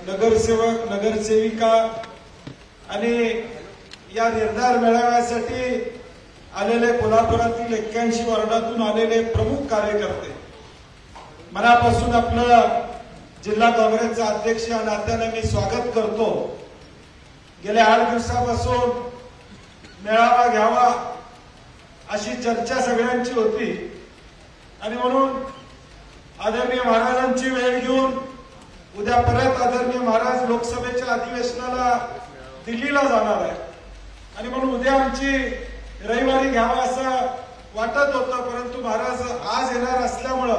नगरसेवक नगरसेविका आणि या निर्धार मेळाव्यासाठी आलेले कोल्हापुरातील 81 वार्डातून आलेले प्रमुख कार्यकर्ते, मनापासून आपलं जिल्हा काँग्रेसचा अध्यक्ष या नात्याने मी स्वागत करतो। गेल्या 8 दिवसापासून मेळावा घ्यावा अशी चर्चा सगळ्यांची होती आणि म्हणून आदरणीय महाराजांची वेळ घेऊन उद्या परत आदरणीय महाराज लोकसभेच्या अधिवेशनाला दिल्लीला जाणार आहे आणि म्हणून उद्या आमची रविवारी घ्यावा असं वाटत होतं, परंतु महाराज आज येणार असल्यामुळे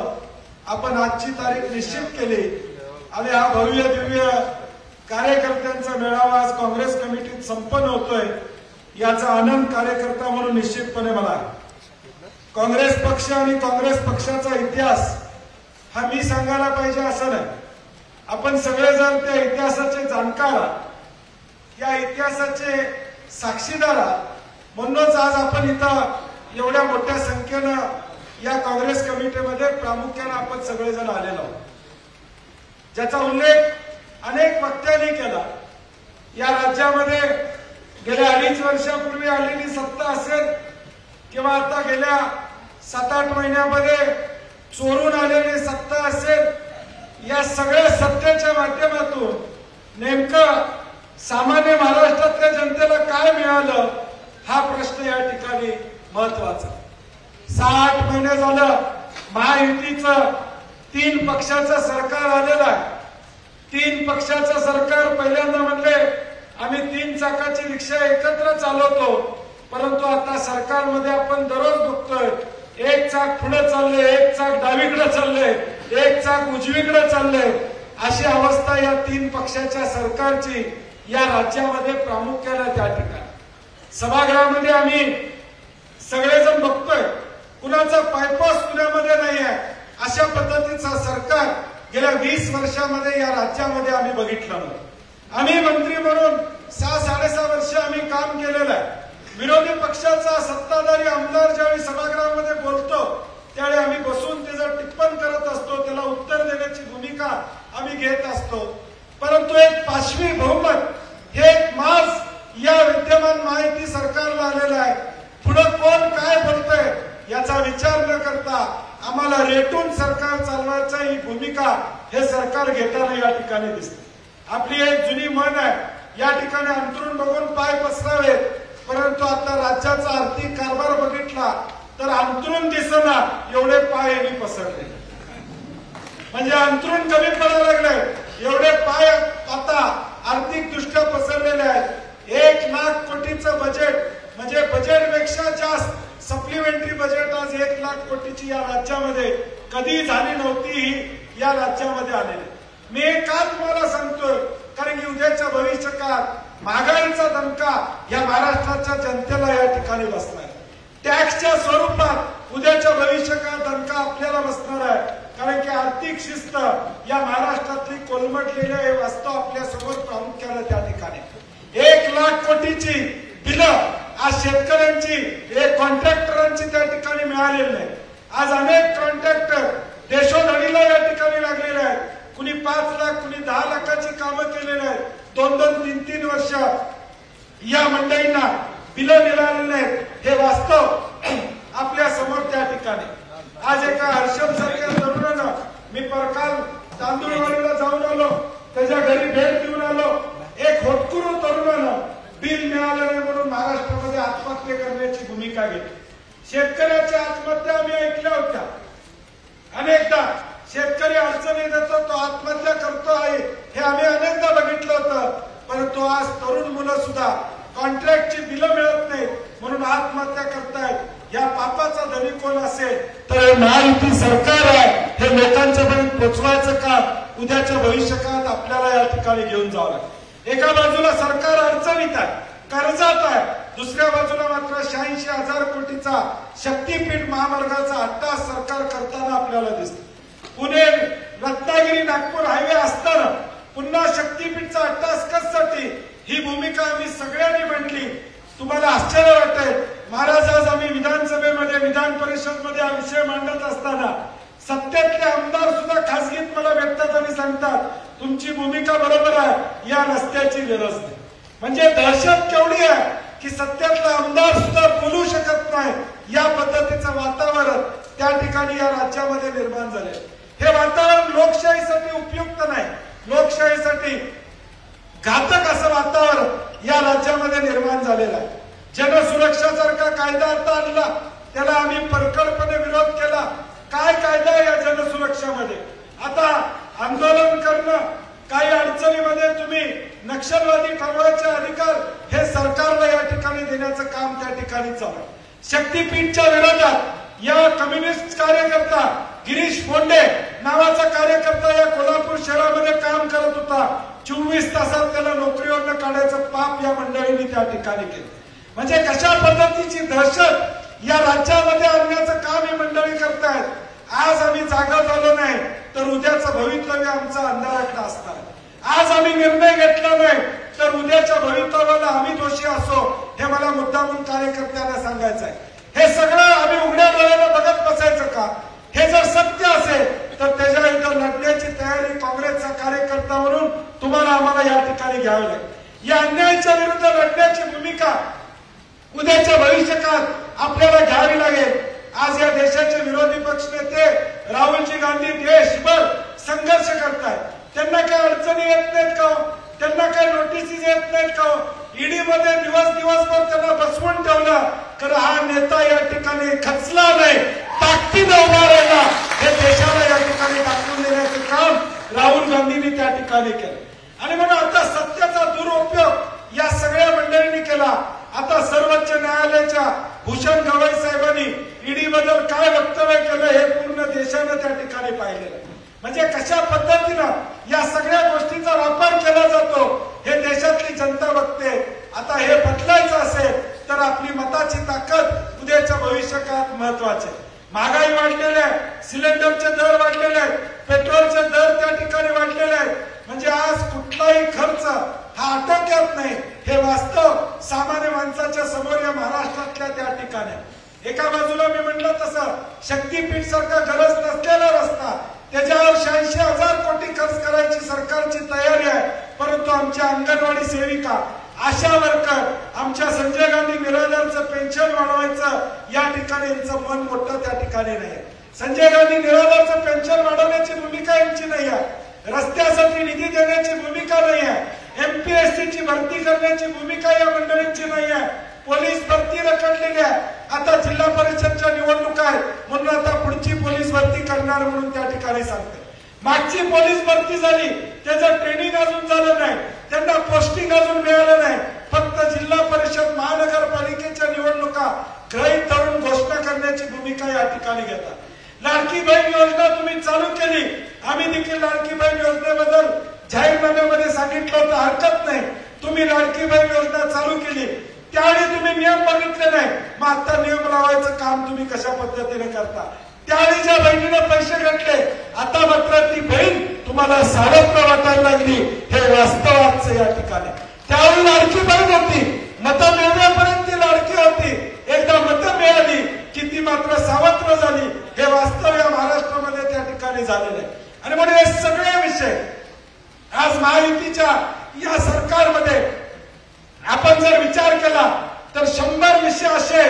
आपण आजची तारीख निश्चित केली आणि हा भव्य दिव्य कार्यकर्त्यांचा मेळावा आज काँग्रेस कमिटीत संपन्न होतोय याचा आनंद कार्यकर्ता म्हणून निश्चितपणे मला आहे। काँग्रेस पक्ष आणि काँग्रेस पक्षाचा इतिहास हा मी सांगायला पाहिजे असं नाही, आपण सगळेजण त्या इतिहासाचे जाणकार, या इतिहासाचे साक्षीदार, म्हणूनच आज आपण इथं एवढ्या मोठ्या संख्येनं या काँग्रेस कमिटीमध्ये प्रामुख्याने आपण सगळेजण आलेलो आहोत, ज्याचा उल्लेख अनेक वक्त्यांनी केला। या राज्यामध्ये गेल्या 2.5 वर्षापूर्वी आलेली सत्ता असेल किंवा आता गेल्या 7-8 महिन्यामध्ये चोरून आलेली सत्ता असेल, या सगळ्या सत्तेच्या माध्यमातून नेमकं सामान्य महाराष्ट्रातल्या जनतेला काय मिळालं हा प्रश्न या ठिकाणी महत्वाचा। 6-8 महिने झालं महायुतीचं 3 पक्षाचं सरकार आलेलं आहे। 3 पक्षाचं सरकार पहिल्यांदा म्हणले आम्ही 3 चाकाची रिक्षा एकत्र चालवतो, परंतु आता सरकारमध्ये आपण दररोज बघतोय 1 चाक पुढे चालले, 1 चाक डावीकडे चालले, 1 चाक उजवीकडे चालले, अशी अवस्था या 3 पक्षाच्या सरकारची या राज्यामध्ये प्रामुख्याने त्या ठिकाणी सभागृहामध्ये आम्ही सगळेजण बघतोय, कुणाचा पायपास पुण्यामध्ये नाही आहे, अशा पद्धतीचा सरकार गेल्या 20 वर्षामध्ये या राज्यामध्ये आम्ही बघितलं नाही। आम्ही मंत्री म्हणून 6-6.5 वर्ष आम्ही काम केलेलं आहे। विरोधी पक्षाचा सत्ताधारी आमदार ज्यावेळी सभागृहामध्ये बोलतो त्यावेळी आम्ही बसून त्याचं टिप्पण करत असतो, त्याला उत्तर देण्याची भूमिका आम्ही घेत असतो, परंतु एक 5वी बहुमत हे एक माज या विद्यमान महायुती सरकारला आलेलं आहे। पुढे कोण काय बोलतंय याचा विचार न करता आम्हाला रेटून सरकार चालवायची ही भूमिका हे सरकार घेताना या ठिकाणी दिसते। आपली एक जुनी म्हण आहे, या ठिकाणी अंतरून बघून पाय पसरावेत, परंतु आता राज्याचा आर्थिक कारभार बघितला तर अंतरून दिसना एवढे पाय यांनी पसरले, म्हणजे अंतरून कमी पडायला लागले, एवढे पाय आता आर्थिक दृष्ट्या पसरलेले आहेत। 1 लाख कोटीचं बजेट म्हणजे बजेटपेक्षा जास्त सप्लिमेंटरी बजेट आज 1 लाख कोटीची या राज्यामध्ये कधी झाली नव्हती, ही या राज्यामध्ये आलेली। मी का तुम्हाला सांगतोय, कारण की उद्याच्या भविष्यकाळात महागाईचा धमका या महाराष्ट्राच्या जनतेला या ठिकाणी बसणार आहे। टॅक्सच्या स्वरूपात उद्याच्या भविष्यकाळात धमका आपल्याला बसणार आहे, कारण की आर्थिक शिस्त या महाराष्ट्रातली कोलमडलेली आहे, वास्तव आपल्या समोर प्रामुख्याने त्या ठिकाणी 1 लाख कोटीची बिलं आज शेतकऱ्यांची, एक कॉन्ट्रॅक्टरांची त्या ठिकाणी मिळालेली नाही। आज अनेक कॉन्ट्रॅक्टर देशोधडीला या ठिकाणी लागलेले आहेत, कुणी 5 लाख कुणी 10 लाखाची कामं केलेली आहेत, 2-2, 3-3 वर्ष या मंडळींना बिलं मिळालेली नाहीत, हे वास्तव आपल्या समोर त्या ठिकाणी। आज एका हर्षद सारख्या तरुणानं, मी परकाल तांदूळवाडीला जाऊन आलो, त्याच्या घरी भेट देऊन आलो, एक होटकुरू तरुणानं बिल मिळालं नाही म्हणून महाराष्ट्रामध्ये आत्महत्या करण्याची भूमिका घेतली। शेतकऱ्याच्या आत्महत्या आम्ही ऐकल्या होत्या अनेकदा, शेतकरी अडचणीत येतो तो आत्महत्या करतो आहे हे आम्ही अनेकदा बघितलं होतं, परंतु आज तरुण मुलं सुद्धा कॉन्ट्रॅक्टची बिलं मिळत नाहीत म्हणून आत्महत्या करतायत। या पापाचा धनी कोण असेल तर महायुती सरकार आहे, हे लोकांच्या पर्यंत पोहोचवायचं काम उद्याच्या भविष्यकाळात आपल्याला या ठिकाणी घेऊन जावं लागेल। एका बाजूला सरकार अडचणीत आहे, कर्जात आहे, दुसऱ्या बाजूला मात्र 86,000 कोटीचा शक्तीपीठ महामार्गाचा अट्टास सरकार करताना आपल्याला दिसतं। पुणे रत्नागिरी नागपूर हायवे असताना पुन्हा शक्तीपीठचा अट्टास कशासाठी, ही भूमिका आम्ही सगळ्यांनी मांडली। तुम्हाला आश्चर्य वाटेल, महाराज आज आम्ही विधानसभेमध्ये विधान परिषदमध्ये हा विषय मांडत असताना सत्तेतले आमदार सुद्धा खासगीत मला भेटतात आणि सांगतात तुमची भूमिका बरोबर आहे, या रस्त्याची गरज नाही. म्हणजे दहशत केवढी आहे की सत्तेतला आमदार सुद्धा बोलू शकत नाही, या पद्धतीचं वातावरण त्या ठिकाणी या राज्यामध्ये निर्माण झाले. हे वातावरण लोकशाहीसाठी उपयुक्त नाही, लोकशाहीसाठी घातक असं वातावरण या राज्यामध्ये निर्माण झालेलं आहे. जनसुरक्षासारखा कायदा आता आणला, त्याला आम्ही परखडपणे विरोध केला. काय कायदा आहे या जनसुरक्षामध्ये? आता आंदोलन करणं, काही अडचणीमध्ये तुम्ही नक्षलवादी ठरवायचे अधिकार हे सरकारला या ठिकाणी देण्याचं काम त्या ठिकाणी चालू आहे. शक्तीपीठच्या विरोधात या कम्युनिस्ट कार्यकर्ता गिरीश फोंडे नावाचा कार्यकर्ता या कोल्हापूर शहरामध्ये काम करत होता. 24 तासात त्याला नोकरीवरनं काढायचं पाप या मंडळींनी त्या ठिकाणी केलं. म्हणजे कशा पद्धतीची दहशत या राज्यामध्ये आणण्याचं काम ही मंडळी करतायत. आज आम्ही जागा झालो नाही तर उद्याचं भवितव्य आमचं अंधाराकडे असणार. आज आम्ही निर्णय घेतला नाही तर उद्याच्या भवितव्याला आम्ही दोषी असो, हे मला मुद्दामून कार्यकर्त्यांना सांगायचं आहे. हे सगळं आम्ही उघड्या डोळ्याला बघत बसायचं का? हे जर सत्य असेल तर त्याच्या इथं लढण्याची तयारी काँग्रेसचा कार्यकर्ता म्हणून तुम्हाला आम्हाला या ठिकाणी घ्यावी लागेल. या अन्यायाच्या विरुद्ध लढण्याची भूमिका उद्याच्या भविष्यकाळात आपल्याला घ्यावी लागेल. आज या देशाचे विरोधी पक्ष नेते राहुलजी गांधी देशभर संघर्ष करतायत. त्यांना काही अडचणी येत नाहीत का? त्यांना काही नोटिसीज येत नाहीत का? ईडी मध्ये दिवसभर त्यांना बसवून ठेवलं, तर हा नेता या ठिकाणी खचला नाही, ताकदीने उभा राहिला. हे देशाला या ठिकाणी दाखवून देण्याचं काम राहुल गांधींनी त्या ठिकाणी केलं. आणि म्हणून आता सत्याचा दुरुपयोग या सगळ्या मंडळींनी केला. आता सर्वोच्च न्यायालयाच्या भूषण गवई साहेबांनी ईडी बद्दल काय वक्तव्य केलं हे पूर्ण देशानं त्या ठिकाणी पाहिलेलं. म्हणजे कशा पद्धतीनं या सगळ्या गोष्टीचा वापर केला जातो हे देशातली जनता बघते. आता हे बदलायचं असेल तर आपली मताची ताकद उद्याच्या भविष्यकाळात महत्वाची आहे. महागाई वाढलेली आहे, सिलेंडरचे दर वाढलेले आहेत, पेट्रोलचे दर त्या ठिकाणी वाढलेले आहेत. म्हणजे आज कुठलाही खर्च हा आटोक्यात नाही, हे वास्तव सामान्य माणसाच्या समोर या महाराष्ट्रातल्या त्या ठिकाणी. एका बाजूला मी म्हटलं तसं शक्तीपीठ सारखा गरज नसलेला रस्ता, त्याच्यावर 86,000 कोटी खर्च करायची सरकारची तयारी आहे. परंतु आमच्या अंगणवाडी सेविका, आशा वर्कर, आमच्या संजय गांधी निराधारचं पेन्शन वाढवायचं या ठिकाणी यांचं मन मोठं त्या ठिकाणी नाही. संजय गांधी निराधारचं पेन्शन वाढवण्याची भूमिका यांची नाही आहे. रस्त्यासाठी निधी देण्याची भूमिका नाही आहे. एमपीएससीची भरती करण्याची भूमिका या मंडळींची नाही आहे. पोलीस भरती रखडलेली आहे. आता जिल्हा परिषदच्या निवडणुका आहेत म्हणून आता पुढची पोलीस भरती करणार म्हणून त्या ठिकाणी सांगते. मागची पोलीस भरती झाली, त्याचं ट्रेनिंग अजून झालं नाही, त्यांना पोस्टिंग अजून मिळालं नाही. फक्त जिल्हा परिषद महानगरपालिकेच्या निवडणुका गृहीत धरून घोषणा करण्याची भूमिका या ठिकाणी घेतात. लाडकी बहीण योजना तुम्ही चालू केली, आम्ही देखील लाडकी बहीण योजनेबद्दल जाहीरनाम्यामध्ये सांगितलं होतं, हरकत नाही. तुम्ही लाडकी बहीण योजना चालू केली, त्यावेळी तुम्ही नियम बघितले नाही. मग आता नियम लावायचं काम तुम्ही कशा पद्धतीने करता? त्यावेळी ज्या बहिणीनं पैसे घेतले, आता मात्र ती बहीण तुम्हाला साडत्र वाटायला लागली, हे वास्तवाचं या ठिकाणी. त्यावेळी लाडकी बहीण होती, मतं मिळण्यापर्यंत ती लाडकी होती. एकदा मतं मिळाली की ती मात्र सावत्र झाली, हे वास्तव या महाराष्ट्रामध्ये त्या ठिकाणी झालेलं आहे. आणि म्हणून हे सगळे विषय आज महायुतीच्या या सरकारमध्ये आपण जर विचार केला तर 100 विषय असे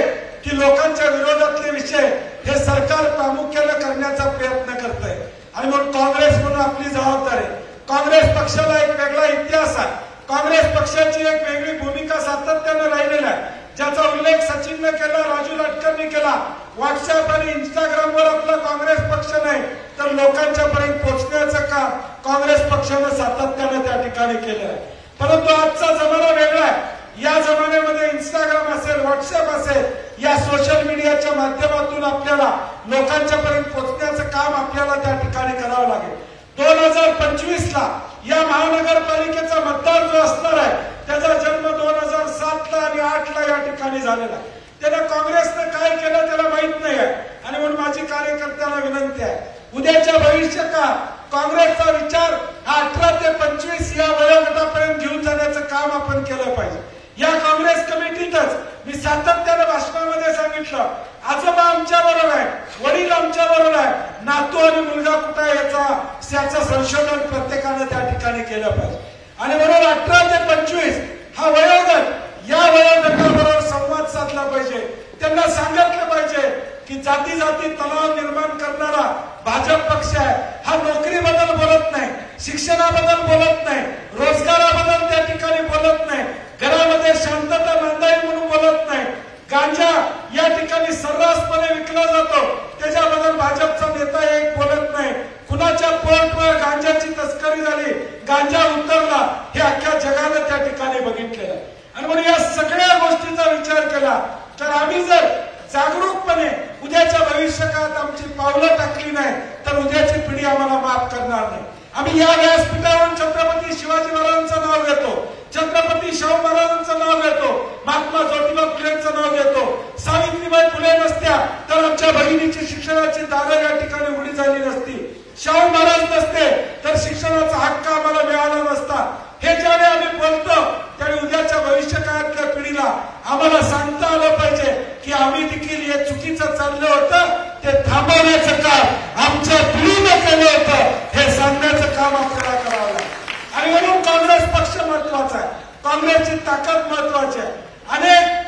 की लोकांच्या विरोधातले विषय हे सरकार प्रामुख्याने करण्याचा प्रयत्न करत आहे. आणि म्हणून काँग्रेस म्हणून आपली जबाबदारी आहे. काँग्रेस पक्षाला एक वेगळा इतिहास आहे. काँग्रेस पक्षाची एक वेगळी भूमिका सातत्याने राहिलेली आहे, ज्याचा उल्लेख सचिनने केला, राजू लाटकरनी केला. व्हॉट्सअप आणि इंस्टाग्रामवर आपला काँग्रेस पक्ष नाही तर लोकांच्या पर्यंत पोहोचण्याचं काम काँग्रेस पक्षाने सातत्याने त्या ठिकाणी केलं आहे. परंतु आजचा जमाना वेगळा आहे. या जमान्यामध्ये इंस्टाग्राम असेल, व्हॉट्सअप असेल, या सोशल मीडियाच्या माध्यमातून आपल्याला लोकांच्या पर्यंत पोहोचण्याचं काम आपल्याला त्या ठिकाणी करावं लागेल. 2025ला या महानगरपालिकेचा मतदार जो असणार आहे त्याचा जन्म 2007ला आणि 8ला या ठिकाणी झालेला आहे. त्याला काँग्रेसनं काय केलं त्याला माहित नाही आहे. आणि म्हणून माझी कार्यकर्त्यांना विनंती आहे, उद्याच्या भविष्यकाळात काँग्रेसचा विचार हा 18 ते 25 या वयोगटापर्यंत घेऊन जाण्याचं काम आपण केलं पाहिजे. या काँग्रेस कमिटीतच मी मी सातत्याने भाषणामध्ये सांगितलं, आजोबा आमच्या बरोबर आहे, वडील आमच्या बरोबर आहे, नातू आणि मुलगा कुठे याचं संशोधन प्रत्येकाने त्या ठिकाणी केलं पाहिजे. आणि म्हणून 18 ते 25 हा वयोगट, या वयोगटाबरोबर संवाद साधला पाहिजे. त्यांना सांगितलं पाहिजे की जाती जाती तणाव निर्माण करणारा भाजप पक्ष आहे. हा नोकरीबद्दल बोलत नाही, शिक्षणाबद्दल बोलत नाही, रोजगाराबद्दल त्या ठिकाणी बोलत नाही, घरामध्ये शांतता नांदावी म्हणून बोलत नाही. गांजा या ठिकाणी सर्रासपणे विकला जातो, त्याच्याबद्दल भाजपचा नेता एक बोलत नाही. कुणाच्या पोर्टवर गांजाची तस्करी झाली, गांजा उतरला, हे अख्ख्या जगाने त्या ठिकाणी बघितलेलं. आणि म्हणून या सगळ्या गोष्टीचा विचार केला तर आम्ही जर जागरूकपणे उद्याच्या भविष्यकाळात आमची पावलं टाकली नाही तर उद्याची पिढी आम्हाला माफ करणार नाही. आम्ही या व्यासपीठावरून छत्रपती शिवाजी महाराजांचं नाव घेतो, छत्रपती शाहू महाराजांचं नाव घेतो, महात्मा ज्योतिबा फुलेंचं नाव घेतो. सावित्रीबाई फुले नसत्या तर आमच्या बहिणीची शिक्षणाची दारं या ठिकाणी उघडी झाली नसती. शाहू महाराज नसते तर शिक्षणाचा हक्क आम्हाला मिळाला नसता. हे ज्यावेळी आम्ही बोलतो त्यावेळी उद्याच्या भविष्यकाळातल्या पिढीला आम्हाला सांगता आलं पाहिजे की आम्ही देखील हे चुकीचं चाललं होतं, ते थांबवण्याचं काम आमच्या पिढीनं केलं होतं, हे सांगण्याचं काम आपल्याला करावं लागेल. आणि म्हणून काँग्रेस पक्ष महत्वाचा आहे, काँग्रेसची ताकद महत्वाची आहे. अनेक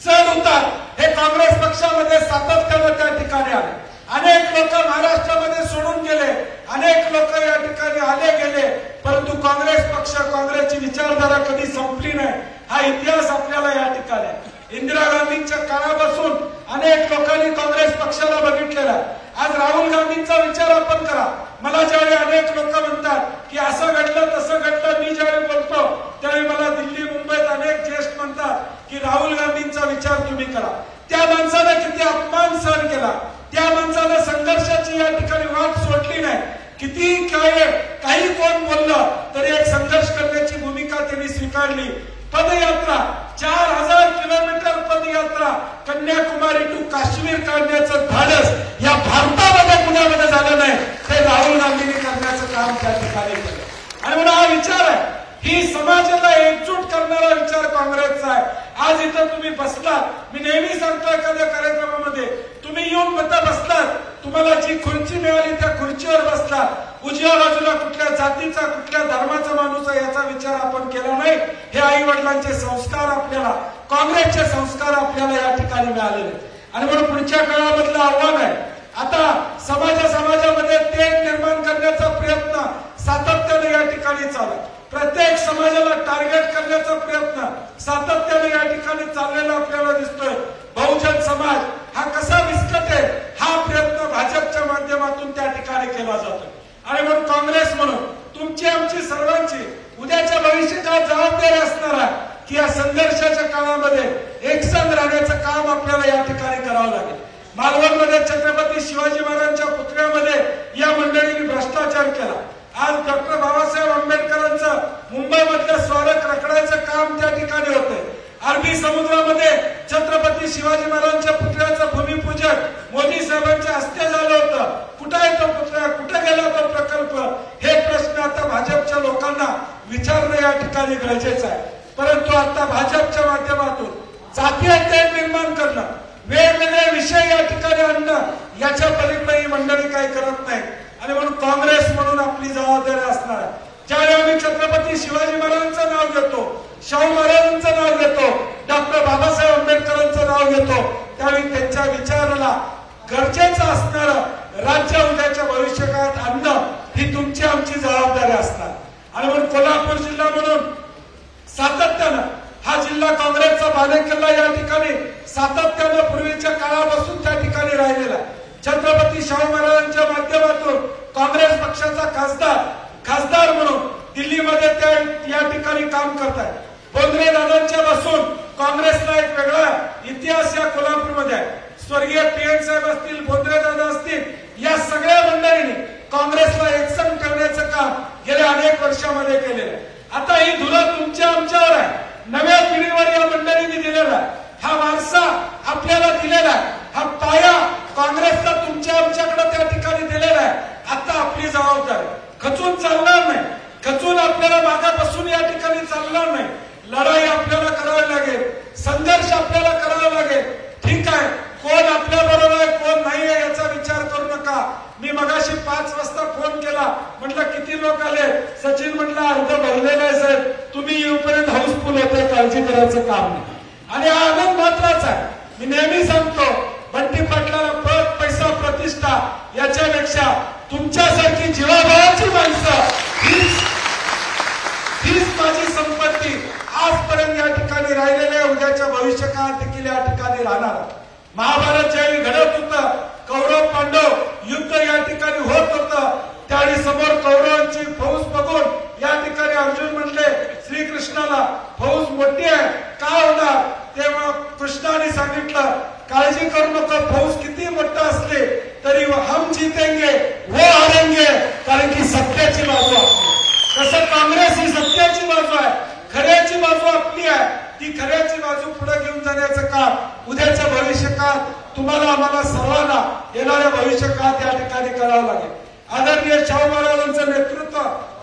चढ उतार हे काँग्रेस पक्षामध्ये सातत्यानं त्या ठिकाणी आले. अनेक लोक महाराष्ट्रामध्ये सोडून गेले, अनेक लोक या ठिकाणी आले गेले, परंतु काँग्रेस पक्ष, काँग्रेसची विचारधारा कधी संपली नाही. हा इतिहास आपल्याला या ठिकाणी आहे. इंदिरा गांधींच्या काळापासून अनेक लोकांनी काँग्रेस पक्षाला बघितलेला आहे. आज राहुल गांधींचा विचार आपण करा. मला ज्यावेळी अनेक लोक म्हणतात की असं घडलं तसं घडलं, मी ज्यावेळी बोलतो त्यावेळी मला दिल्ली मुंबईत अनेक ज्येष्ठ म्हणतात की राहुल गांधींचा विचार तुम्ही करा. त्या माणसाने किती अपमान सहन केला, त्या माणसानं संघर्षाची या ठिकाणी वाट सोडली नाही. किती काही कोण बोललं तरी एक संघर्ष करण्याची भूमिका त्यांनी स्वीकारली. पदयात्रा 4000 किलोमीटर पदयात्रा कन्याकुमारी टू काश्मीर काढण्याचं धाडस या भारतामध्ये कुणामध्ये झालं नाही, ते राहुल गांधींनी करण्याचं काम त्या ठिकाणी केलं. आणि म्हणून हा विचार आहे, ही समाजाला एकजूट करणारा विचार काँग्रेसचा आहे. आज इथं तुम्ही बसलात, मी नेहमी सांगतो एखाद्या कार्यक्रमामध्ये, तुम्ही येऊन मतं बसलात, तुम्हाला जी खुर्ची मिळाली त्या खुर्चीवर बसलात. उजव्या बाजूला कुठल्या जातीचा कुठल्या धर्माचा माणूस आहे याचा विचार आपण केला नाही. हे आई वडिलांचे संस्कार आपल्याला, काँग्रेसचे संस्कार आपल्याला या ठिकाणी मिळालेले. आणि म्हणून पुढच्या काळामधलं आव्हान आहे, आता समाजामध्ये तेढ निर्माण करण्याचा प्रयत्न सातत्याने या ठिकाणी चालू आहे. प्रत्येक समाजाला टार्गेट करण्याचा प्रयत्न सातत्याने या ठिकाणी चाललेला आपल्याला दिसतोय. बहुजन समाज हा कसा विस्कटेल हा प्रयत्न भाजपच्या माध्यमातून त्या ठिकाणी केला जातो. आणि म्हणून काँग्रेस म्हणून तुमची आमची सर्वांची उद्याच्या भविष्यात जबाबदारी असणार आहे की या संघर्षाच्या काळामध्ये एकसंघ राहण्याचं काम आपल्याला या ठिकाणी करावं लागेल. मालवणमध्ये छत्रपती शिवाजी महाराजांच्या पुतळ्यामध्ये या मंडळींनी भ्रष्टाचार केला. आज डॉक्टर बाबासाहेब आंबेडकरांचं मुंबईमधलं स्मारक रखडायचं काम त्या ठिकाणी होतंय. अरबी समुद्रामध्ये छत्रपती शिवाजी महाराजांच्या पुतळ्याचं भूमिपूजन मोदी साहेबांच्या हस्ते झालं होतं. कुठे आहे तो पुतळा, कुठे गेला तो प्रकल्प, हे प्रश्न आता भाजपच्या लोकांना विचारणं या ठिकाणी गरजेचं आहे. परंतु आता भाजपच्या माध्यमातून जातीय तेढ निर्माण करणं, वेगवेगळे विषय या ठिकाणी आणणं, याच्या पलीकडे ही मंडळी काही करत नाही. आणि म्हणून काँग्रेस म्हणून आपली जबाबदारी असणार आहे. ज्यावेळी आम्ही छत्रपती शिवाजी महाराजांचं नाव घेतो, शाहू महाराजांचं नाव घेतो, डॉक्टर बाबासाहेब आंबेडकरांचं नाव घेतो, त्यावेळी त्यांच्या विचाराला गरजेचं असणारं राज्य उद्याच्या भविष्यकाळात आणणं ही तुमची आमची जबाबदारी असणार. आणि म्हणून कोल्हापूर जिल्हा म्हणून सातत्यानं हा जिल्हा काँग्रेसचा बालेकिल्ला या ठिकाणी सातत्यानं पूर्वीच्या काळापासून त्या ठिकाणी राहिलेला आहे. छत्रपती शाहू महाराजांच्या माध्यमातून काँग्रेस पक्षाचा खासदार म्हणून दिल्लीमध्ये त्या या ठिकाणी काम करतात. बोंद्रे दादांच्या पासून काँग्रेसला एक वेगळा इतिहास या कोल्हापूरमध्ये आहे. स्वर्गीय टी.एन. साहेब असतील, बोंद्रे दादा असतील, या सगळ्या मंडळींनी काँग्रेसला एकसंघ ठेवण्याचं काम गेल्या अनेक वर्षामध्ये केलेलं आहे. आता ही धुरा तुमच्या आमच्यावर आहे, नव्या पिढीवर या मंडळींनी दिलेला आहे. हा वारसा आपल्याला दिलेला आहे, हा पाया काँग्रेसचा तुमच्या आमच्याकडे त्या ठिकाणी दिलेला आहे. आता आपली जबाबदारी खचून चालणार नाही, खचून आपल्याला मागापासून या ठिकाणी चालणार नाही. लढाई आपल्याला करावी लागेल, संघर्ष आपल्याला करावं लागेल. ठीक आहे, कोण आपल्या बरोबर आहे कोण नाही आहे याचा विचार करू नका. मी मगाशी 5 वाजता फोन केला, म्हटलं किती लोक आले. सचिन म्हटलं अर्ध भरलेलं आहे साहेब, तुम्ही येऊपर्यंत हाऊसफुल होते, काळजी करायचं काम नाही. आणि हा आनंद महत्वाचा आहे. मी नेहमी सांगतो, बंटी पाटलाला पद पैसा प्रतिष्ठा याच्यापेक्षा तुमच्यासारखी जीवाभावाची माणसं हीच माझी संपत्ती. आजपर्यंत या ठिकाणी राहिलेल्या उद्याच्या भविष्यकाळात देखील या ठिकाणी राहणार. महाभारत ज्यावेळी घडत होतं, कौरव पांडव युद्ध या ठिकाणी होत होतं, त्यावेळी समोर कौरवांची फौज बघून या ठिकाणी अर्जुन म्हणले श्रीकृष्णाला, फौज मोठी आहे का होणार. तेव्हा कृष्णाने सांगितलं काळजी करू नका, फौज किती मोठा असले तरी हम जीतेंगे वो हारेंगे, कारण की सत्याची बाजू आपली. कसं काँग्रेस ही सत्याची बाजू आहे, खऱ्याची बाजू आपली आहे. ती खऱ्याची बाजू पुढे घेऊन जाण्याचं काम उद्याच्या भविष्यकाळात तुम्हाला आम्हाला सर्वांना येणाऱ्या भविष्यकाळात या ठिकाणी करावं लागेल. आदरणीय शाहू महाराजांचं नेतृत्व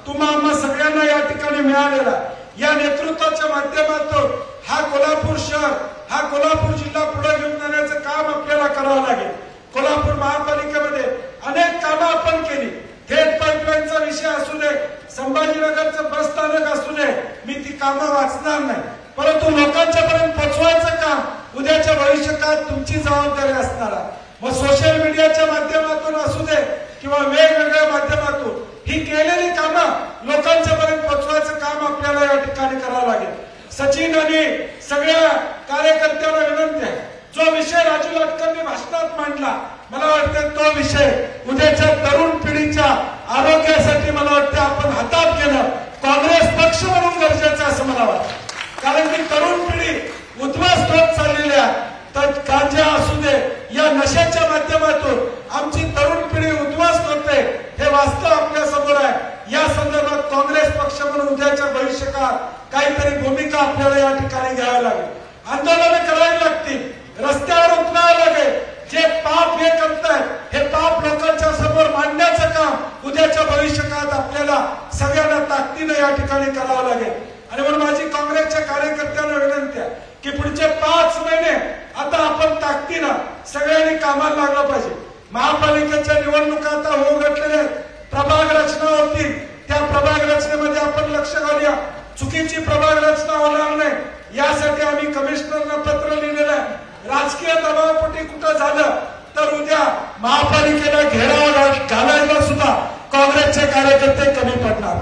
तुम्हा आम्हा सगळ्यांना या ठिकाणी मिळालेलं आहे. या नेतृत्वाच्या माध्यमातून हा कोल्हापूर शहर, हा कोल्हापूर जिल्हा पुढे घेऊन जाण्याचं काम आपल्याला करावं लागेल. कोल्हापूर महापालिकेमध्ये अनेक कामं आपण केली. थेट पाईपलाईनचा विषय असू दे, संभाजीनगरचं बस स्थानक असू दे, मी ती कामं वाचणार नाही, परंतु लोकांच्या पर्यंत पोहोचवायचं काम उद्याच्या भविष्यकाळात तुमची जबाबदारी असणार आहे. मग सोशल मीडियाच्या माध्यमातून असू दे किंवा वेगवेगळ्या माध्यमातून ही केलेली कामं लोकांच्या पर्यंत पोहोचवायचं काम आपल्याला या ठिकाणी करावं लागेल. सचिन आणि सगळ्या कार्यकर्त्यांना विनंती आहे, जो विषय राजू लाटकरनी भाषणात मांडला, मला वाटतं तो विषय उद्याच्या तरुण पिढीच्या आरोग्यासाठी मला वाटतं आपण हातात घेणं काँग्रेस पक्ष म्हणून गरजेचं असं मला वाटतं. कारण की तरुण पिढी उद्ध्वस्त होत चाललेली आहे. तर गांजा असू दे, या नशेच्या माध्यमातून आमची तरुण पिढी उद्ध्वस्त होते, हे वास्तव आपल्या समोर आहे. या संदर्भात काँग्रेस पक्ष म्हणून उद्याच्या भविष्यकाळात काहीतरी भूमिका आपल्याला या ठिकाणी घ्यावी लागेल. आंदोलन करावी लागतील, रस्त्यावर उतरावं लागेल. जे पाप हे करतायत हे पाप लोकांच्या समोर मांडण्याचं काम उद्याच्या भविष्यकाळात आपल्याला सगळ्यांना ताकदीनं या ठिकाणी करावं लागेल. आणि म्हणून माझी काँग्रेसच्या कार्यकर्त्यांना विनंती आहे की पुढचे 5 महिने आता आपण ताकदीनं सगळ्यांनी कामाला लागलं पाहिजे. महापालिकेच्या निवडणुका आता होऊ घातलेल्या आहेत, प्रभाग रचना होतील, त्या प्रभाग रचनेमध्ये आपण लक्ष घालूया, चुकीची प्रभाग रचना होणार नाही यासाठी आम्ही कमिशनरला पत्र लिहिलेलं आहे. राजकीय दबावपोटी कुठं झालं तर उद्या महापालिकेला घेराव घालायला सुद्धा काँग्रेसचे कार्यकर्ते कमी पडणार.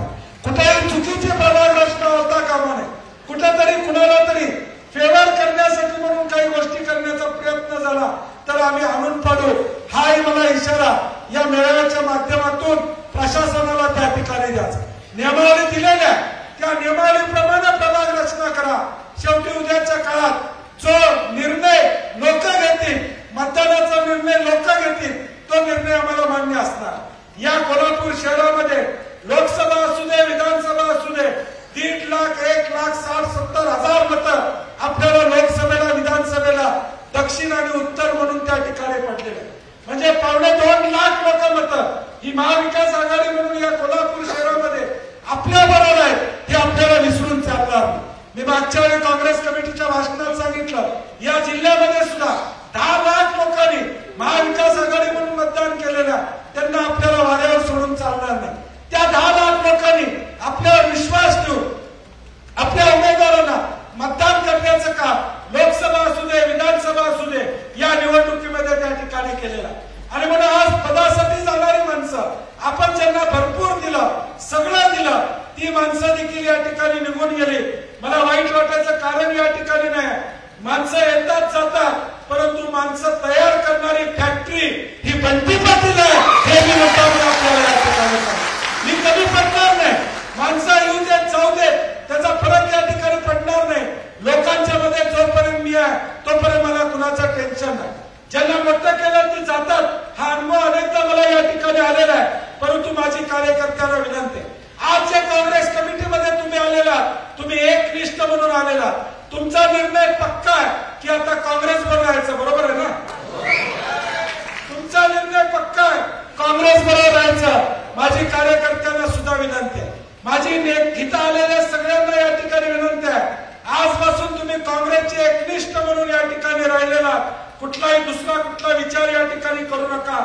कुठेही चुकीची प्रभाग रचना होता कामा नये. कुठेतरी कुणाला तरी फेवर करण्यासाठी म्हणून काही गोष्टी करण्याचा प्रयत्न झाला तर आम्ही आणून पाडू, हाही मला इशारा या मेळाव्याच्या माध्यमातून प्रशासनाला त्या ठिकाणी द्यायचा. नियमावली दिलेल्या त्या नियमावलीप्रमाणे प्रभाग रचना करा. शेवटी उद्याच्या काळात जो निर्णय लोक घेतील, मतदानाचा निर्णय लोक घेतील, तो निर्णय आम्हाला मान्य असणार. या कोल्हापूर शहरामध्ये लोकसभा असू दे, विधानसभा असू दे, 1.5 लाख 1,60,70,000 मतं आपल्याला लोकसभेला विधानसभेला दक्षिण आणि उत्तर म्हणून त्या ठिकाणी पडलेले, म्हणजे 2.25 लाख लोक मतं ही महाविकास आघाडी म्हणून या कोल्हापूर शहरामध्ये आपल्या बरोबर आहे, हे आपल्याला विसरून चालणार नाही. मी मागच्या वेळी काँग्रेस कमिटीच्या भाषणात सांगितलं, या जिल्ह्यामध्ये सुद्धा 10 लाख लोकांनी महाविकास आघाडी म्हणून मतदान केलेल्या, त्यांना आपल्याला वाऱ्यावर सोडून चालणार नाही. त्या 10 लाख लोकांनी आपल्यावर विश्वास ठेवून आपल्या उमेदवारांना मतदान करण्याचं काम लोकसभा असू दे, विधानसभा असू दे, या निवडणुकीमध्ये त्या ठिकाणी केलेलं. आणि म्हणून आज पदासाठी जाणारी माणसं आपण ज्यांना भरपूर दिलं, सगळं दिलं, ती माणसं देखील या ठिकाणी निघून गेली. मला वाईट वाटायचं कारण या ठिकाणी नाही. माणसं येतात जातात, परंतु माणसं तयार करणारी फॅक्टरी ही बंटी पाटील आहे, हे मी लोकांना आपल्याला या ठिकाणी मी कमी पडणार नाही. माणसं येऊ देत जाऊ देत, त्याचा फरक या ठिकाणी पडणार नाही. लोकांच्या मध्ये जोपर्यंत मी आहे तोपर्यंत मला कुणाचं टेन्शन नाही. ज्यांना मोठं केलं ते जातात, हा अनुभव अनेकदा मला या ठिकाणी आलेला आहे. परंतु माझी कार्यकर्त्यांना विनंती आहे, आज ज्या काँग्रेस कमिटीमध्ये तुम्ही आलेला, तुम्ही एकनिष्ठ म्हणून आलेला, तुमचा निर्णय पक्का आहे की आता काँग्रेस बरोबर राहायचं, बरोबर आहे ना? तुमचा निर्णय पक्का आहे काँग्रेस बरोबर राहायचं. माझी कार्यकर्त्यांना सुद्धा विनंती आहे, माझी इथं आलेल्या सगळ्यांना या ठिकाणी विनंती आहे, आजपासून तुम्ही तुम्ही काँग्रेसचे एकनिष्ठ म्हणून या ठिकाणी राहिलेला कुठला विचार या ठिकाणी करू नका.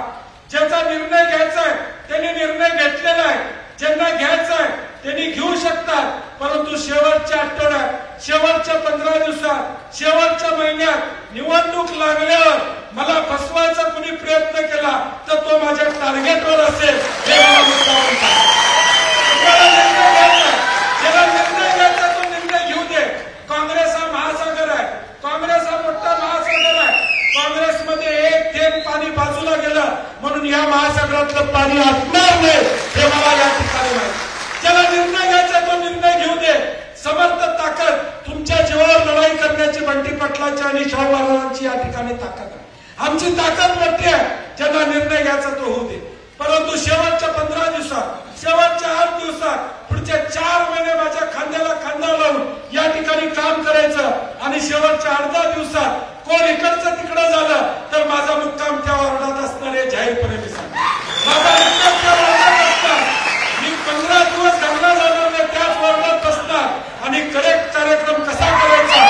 ज्याचा निर्णय घ्यायचा आहे त्यांनी निर्णय घेतलेला आहे, ज्यांना घ्यायचा आहे त्यांनी घेऊ शकतात. परंतु शेवटच्या आठवड्यात, शेवटच्या 15 दिवसात, शेवटच्या महिन्यात निवडणूक लागल्यावर मला फसवायचा कुणी प्रयत्न केला तर तो माझ्या टार्गेटवर असेल हे मला मुद्दाम ज्याला निर्णय घ्यायचा तो निर्णय घेऊ दे. काँग्रेस हा महासागर आहे, काँग्रेस हा मोठा महासागर आहे. काँग्रेसमध्ये एक थेंब पाणी बाजूला गेलं म्हणून या महासागरातलं पाणी असणार नाही हे मला या ठिकाणी माहिती. ज्याला निर्णय घ्यायचा तो निर्णय घेऊ दे. समर्थ ताकद तुमच्या जीवावर लढाई करण्याची बंटी पाटलांची आणि शाहू महाराजांची या ठिकाणी ताकद आहे. आमची ताकद मोठी आहे. ज्यांना निर्णय घ्यायचा तो होऊ दे. परंतु शेवटच्या 15 दिवसात, शेवटच्या 8 दिवसात, पुढचे 4 महिने माझ्या खांद्याला खांदा लावून या ठिकाणी काम करायचं आणि शेवटच्या अर्ध्या दिवसात कोण इकडचं तिकडं झालं तर माझा मुक्काम त्या वार्डात असणार हे जाहीरपणे मी सांगतो. माझा मुक्काम त्या वार्डात असणार. मी 15 दिवस घरला जाणार नाही, त्याच वार्डात बसणार आणि करेक्ट कार्यक्रम कसा करायचा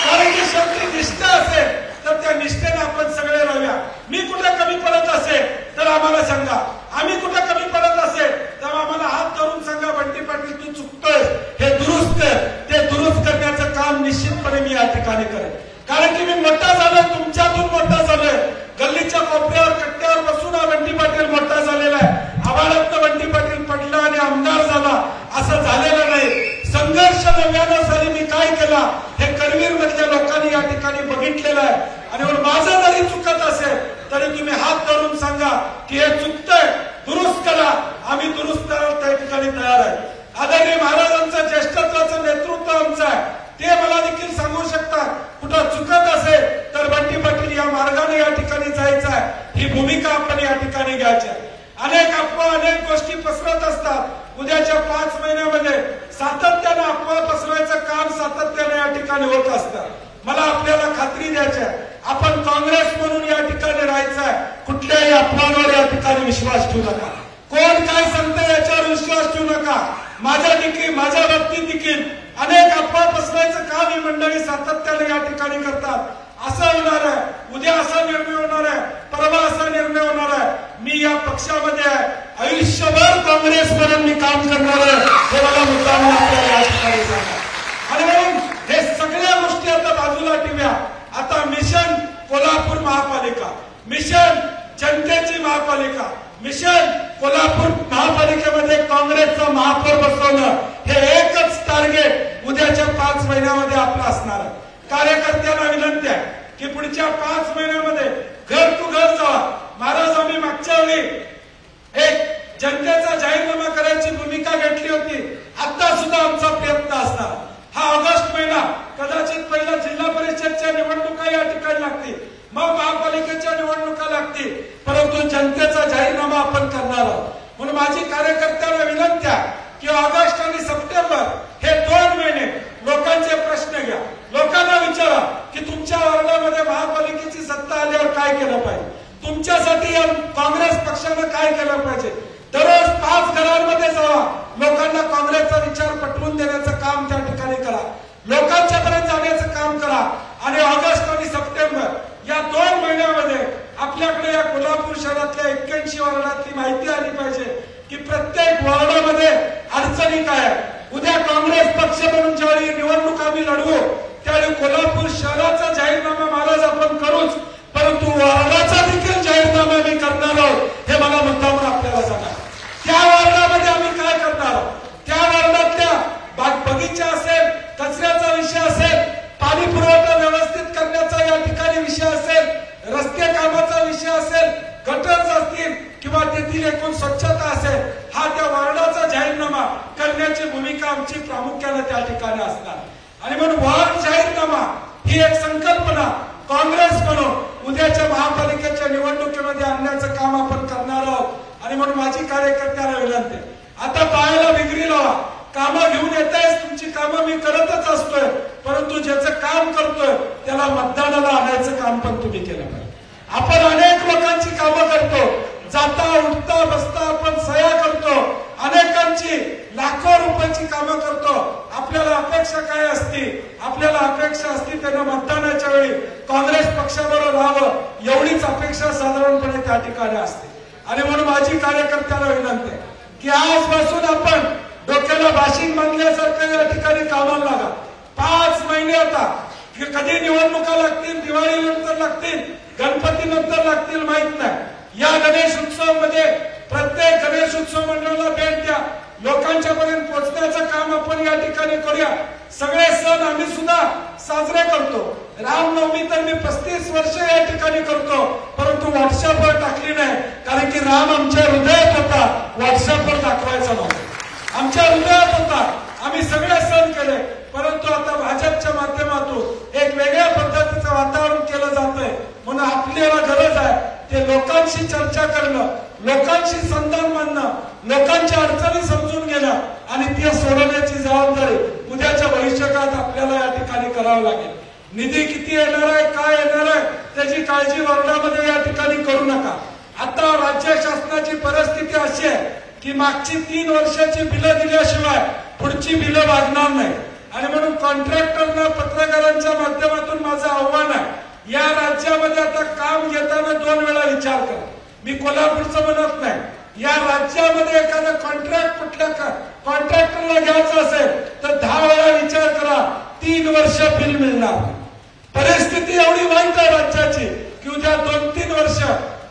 कारण की शेवटी निष्ठा असेल तर त्या निष्ठेने आपण सगळे राहूया. मी कुठे कमी पडत असेल तर आम्हाला सांगा, आम्ही कुठे कमी पडत असेल तर आम्हाला हात धरून सांगा, बंटी पाटील तू चुकतोय, हे दुरुस्त कर. ते दुरुस्त करण्याचं काम निश्चितपणे मी या ठिकाणी करेन. कारण की मी मोठा झालोय, तुमच्यातून मोठा झालोय. गल्लीच्या कोपऱ्यावर कट्ट्यावर बसून हा बंटी पाटील मोठा झालेला आहे. आभाळात बंटी पाटील पडला आणि आमदार झाला असं झालेलं नाही. संघर्ष 99 साली मी काय केला हे करवीर मधल्या लोकांनी या ठिकाणी बघितलेलं आहे. आणि माझं जरी चुकत असेल तरी तुम्ही हात धरून सांगा की हे चुकतंय, दुरुस्त करा. आम्ही दुरुस्त करायला त्या ठिकाणी तयार आहे. आदरणीय महाराजांचं ज्येष्ठत्वाचं नेतृत्व आमचं आहे. ते मला देखील सांगू शकतात. कुठं चुकत असेल तर बंटी पाटील या मार्गाने या ठिकाणी जायचं आहे, ही भूमिका आपण या ठिकाणी घ्यायची आहे. अनेक अफवा, अनेक गोष्टी पसरत असतात. उद्याच्या 5 महिन्यामध्ये सातत्यानं अफवा पसरवायचं काम सातत्याने या ठिकाणी होत असतं. मला आपल्याला खात्री द्यायची आहे, आपण काँग्रेस म्हणून या ठिकाणी राहायचं आहे. कुठल्याही अफवांवर या ठिकाणी विश्वास ठेवू नका. कोण काय सांगतं याच्यावर विश्वास ठेवू नका. माझ्या बाबतीत देखील अनेक अफवा पसरायचं काम ही मंडळी सातत्याने या ठिकाणी करतात. असं होणार आहे, उद्या असा निर्णय होणार आहे, परवा असा निर्णय होणार आहे. मी या पक्षामध्ये आहे, आयुष्यभर काँग्रेस म्हणून मी काम करणार आहे हे मला मुद्दाम आपल्याला या ठिकाणी सांगा. आणि म्हणून हे सगळ्या गोष्टी आता बाजूला ठेवूया. आता मिशन कोल्हापूर महापालिका, मिशन जनतेची महापालिका, मिशन कोल्हापूर महापालिकेमध्ये काँग्रेसचा महापौर बसवणं हे एकच टार्गेट उद्याच्या 5 महिन्यामध्ये आपलं असणार आहे. कार्यकर्त्यांना विनंती आहे की पुढच्या 5 महिन्यामध्ये घर टू घर जावा. महाराज आम्ही मागच्या वेळी एक जनतेचा जाहीरनामा करायची भूमिका घेतली होती. आता सुद्धा आमचा प्रयत्न असणार. हा ऑगस्ट महिना कदाचित पहिला जिल्हा परिषदच्या निवडणुका या ठिकाणी लागतील, मग महापालिकेच्या निवडणुका लागतील, परंतु जनतेचा जाहीरनामा आपण करणार आहोत. म्हणून माझी कार्यकर्त्यांना विनंती आहे की ऑगस्ट आणि सप्टेंबर हे 2 महिने लोकांचे प्रश्न घ्या. लोकांना विचारा की तुमच्या वार्डामध्ये महापालिकेची सत्ता आल्यावर काय केलं पाहिजे, तुमच्यासाठी काँग्रेस पक्षानं काय केलं पाहिजे. दररोज 5 घरांमध्ये जावा, लोकांना काँग्रेसचा विचार पटवून देण्याचं काम त्या ठिकाणी करा, लोकांच्या पर्यंत जाण्याचं काम करा. आणि ऑगस्ट आणि सप्टेंबर या 2 महिन्यामध्ये आपल्याकडे या कोल्हापूर शहरातल्या 81 वार्डातली माहिती आली पाहिजे की प्रत्येक वार्डामध्ये अडचणी काय आहे. उद्या काँग्रेस पक्ष म्हणून ज्यावेळी निवडणूक आम्ही लढवू त्यावेळी कोल्हापूर शहराचा जाहीरनामा महाराज आपण करूच, परंतु वार्डाचा देखील जाहीरनामा मी करणार आहोत हे मला मुद्दाम आपल्याला सांगा. त्या वार्डामध्ये आम्ही काय करणार आहोत, त्या वार्डातल्या बगीचा असेल, कचऱ्याचा विषय असेल, पाणी पुरवठा व्यवस्थित करण्याचा या ठिकाणी विषय असेल, रस्ते कामाचा विषय असेल, गटर्स असतील किंवा तेथील एकूण स्वच्छता असेल, हा त्या वार्डाचा जाहीरनामा करण्याची भूमिका आमची प्रामुख्याने त्या ठिकाणी असणार. आणि म्हणून वार्ड जाहीरनामा ही एक संकल्पना काँग्रेस म्हणून उद्याच्या महापालिकेच्या निवडणुकीमध्ये आणण्याचं काम आपण करणार आहोत. आणि म्हणून माझी कार्यकर्त्यांना विनंती, आता पायाला बिगरी लावा. कामं घेऊन येतायच, तुमची कामं मी करतच असतोय, परंतु ज्याचं काम करतोय त्याला मतदानाला आणायचं काम पण तुम्ही केलं पाहिजे. आपण अनेक लोकांची कामं करतो, जाता उठता बसता आपण सह्या करतो, अनेकांची लाखो रुपयाची कामं करतो. आपल्या असती, आपल्याला अपेक्षा असती त्यांना मतदानाच्या वेळी काँग्रेस पक्षाबरोबर राहावं एवढीच अपेक्षा साधारणपणे त्या ठिकाणी असते. आणि म्हणून माझी कार्यकर्त्याला विनंती आहे की आजपासून आपण डोक्याला भाशिंग बांधल्यासारखं या ठिकाणी कामाला लागा. 5 महिने आता कधी निवडणुका लागतील, दिवाळीनंतर लागतील, गणपती नंतर लागतील माहित नाही. या गणेश उत्सवामध्ये प्रत्येक गणेश उत्सव मंडळाला भेट द्या, लोकांच्या पर्यंत पोहोचण्याचं काम आपण या ठिकाणी करूया. सगळे सण आम्ही सुद्धा साजरे करतो. रामनवमी तर मी 35 वर्ष या ठिकाणी करतो, परंतु व्हॉट्सअपवर टाकली नाही, कारण की राम आमच्या हृदयात होता, व्हॉट्सअपवर दाखवायचा नव्हता. आमच्या हृदयात होता, आम्ही सगळे सण केले. परंतु आता भाजपच्या माध्यमातून एक वेगळ्या पद्धतीचं वातावरण केलं जातंय. म्हणून आपल्याला गरज आहे ते लोकांशी चर्चा करणं, लोकांशी संधान मानणं, लोकांच्या अडचणी समजून घेणं आणि त्या सोडवण्याची जबाबदारी उद्याच्या भविष्यकाळात आपल्याला या ठिकाणी करावं लागेल. निधी किती येणार आहे, काय येणार आहे, त्याची काळजी वर्गामध्ये या ठिकाणी करू नका. आता राज्य शासनाची परिस्थिती अशी आहे की मागची 3 वर्षाची बिलं दिल्याशिवाय पुढची बिलं वाढणार नाही. आणि म्हणून कॉन्ट्रॅक्टरना, पत्रकारांच्या माध्यमातून माझं आव्हान आहे, या राज्यामध्ये आता काम घेताना 2 वेळा विचार करा. मी कोल्हापूरचं म्हणत नाही, या राज्यामध्ये एखादा कॉन्ट्रॅक्ट कुठल्या कॉन्ट्रॅक्टरला घ्यायचं असेल तर 10 वेळा विचार करा, 3 वर्ष बिल मिळणार. परिस्थिती एवढी वाईट आहे राज्याची की उद्या 2-3 वर्ष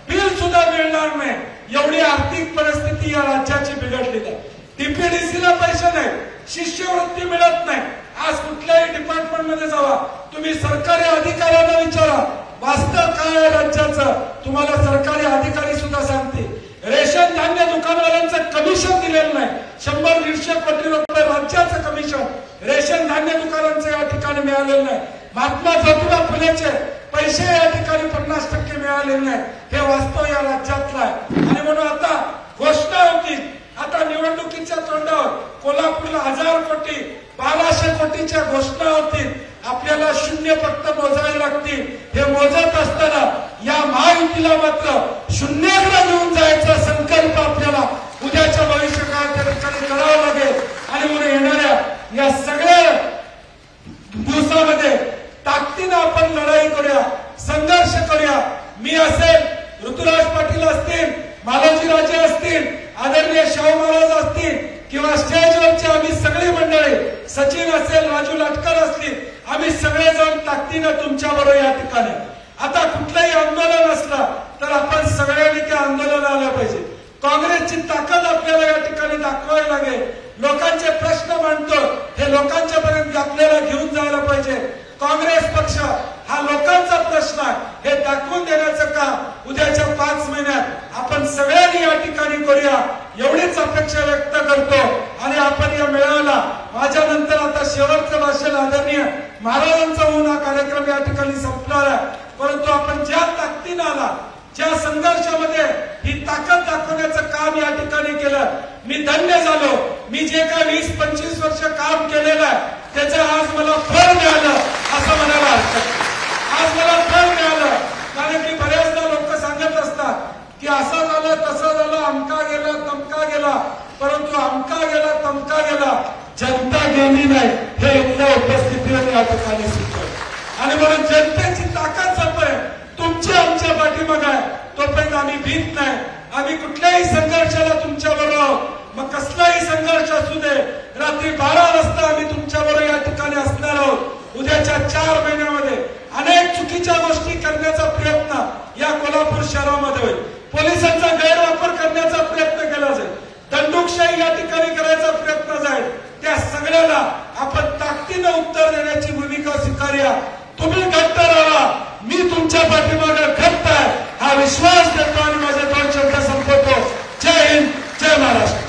बिल सुद्धा मिळणार नाही, एवढी आर्थिक परिस्थिती या राज्याची बिघडलेली आहे. डीपीडीसीला पैसे नाही, शिष्यवृत्ती मिळत नाही. आज कुठल्याही डिपार्टमेंटमध्ये जावा, तुम्ही सरकारी अधिकाऱ्यांना विचारा, वास्तव काय आहे राज्याचं, तुम्हाला सरकारी अधिकारी सुद्धा सांगतील. रेशन धान्य दुकानवाल्यांचं कमिशन दिलेलं नाही, 100-150 कोटी रुपये राज्याचं कमिशन रेशन धान्य दुकानांचं या ठिकाणी मिळालेलं नाही. महात्मा ज्योतिबा फुलेचे पैसे या ठिकाणी 50% मिळालेले नाही. हे वास्तव या राज्यातलं आहे. आणि म्हणून आता घोषणा होती, आता निवडणुकीच्या तोंडावर कोल्हापूरला 1000 कोटी, 1200 कोटीच्या घोषणा होतील. आपल्याला 0 फक्त मोजावे लागतील. हे मोजत असताना या महायुतीला मात्र 0कडे घेऊन जायचा संकल्प आपल्याला उद्याच्या भविष्यकाळात त्या ठिकाणी करावा लागेल. आणि म्हणून येणाऱ्या या सगळ्या दिवसामध्ये ताकदीनं आपण लढाई करूया, संघर्ष करूया. मी असेल, ऋतुराज पाटील असतील, मालोजी राजे असतील, आदरणीय शाहू महाराज असतील किंवा स्टेजवरची आम्ही सगळी मंडळी, सचिन असेल, राजू लाटकर असतील, आम्ही सगळेजण ताकदीनं तुमच्या बरोबर या ठिकाणी. आता कुठलंही आंदोलन असलं तर आपण सगळ्यांनी त्या आंदोलनाला पाहिजे. काँग्रेसची ताकद आपल्याला या ठिकाणी दाखवावी लागेल. लोकांचे प्रश्न मांडतो, हे लोकांच्या पर्यंत आपल्याला घेऊन जायला पाहिजे. काँग्रेस पक्ष हा लोकांचा प्रश्न आहे, हे दाखवून देण्याचं काम उद्याच्या 5 महिन्यात आपण सगळ्यांनी या ठिकाणी करूया, एवढीच अपेक्षा व्यक्त करतो. आणि आपण या मेळाव्याला माझ्यानंतर आता शेवटचं भाषण आदरणीय महाराजांचा होऊन हा कार्यक्रम या ठिकाणी संपणार आहे. परंतु आपण ज्या ताकदीनं आला, ज्या संघर्षामध्ये ही ताकद दाखवण्याचं काम या ठिकाणी केलं, मी धन्य झालो. मी जे काय 20-25 वर्ष काम केलेलं आहे त्याचं आज मला फळ मिळालं असं म्हणायला हरकत नाही. आज मला फळ मिळालं, कारण की बऱ्याचदा लोक सांगत असतात की असं झालं, तसं झालं, अमका गेला, तमका गेला. परंतु अमका गेला, तमका गेला, जनता गेली नाही, हे इथल्या उपस्थितीवर या ठिकाणी सुचवलं. आणि म्हणून जनतेची ताकद जपय तुमची आमच्या पाठीमागे आहे, तोपर्यंत आम्ही भीत नाही. आम्ही कुठल्याही संघर्षाला तुमच्या बरोबर, मग कसलाही संघर्ष असू दे, रात्री 12 वाजता आम्ही तुमच्या बरोबर या ठिकाणी असणार आहोत. उद्याच्या 4 महिन्यामध्ये अनेक चुकीच्या गोष्टी करण्याचा प्रयत्न या कोल्हापूर शहरामध्ये होईल. पोलिसांचा गैरवापर करण्याचा प्रयत्न केला जाईल. दंडुकशाही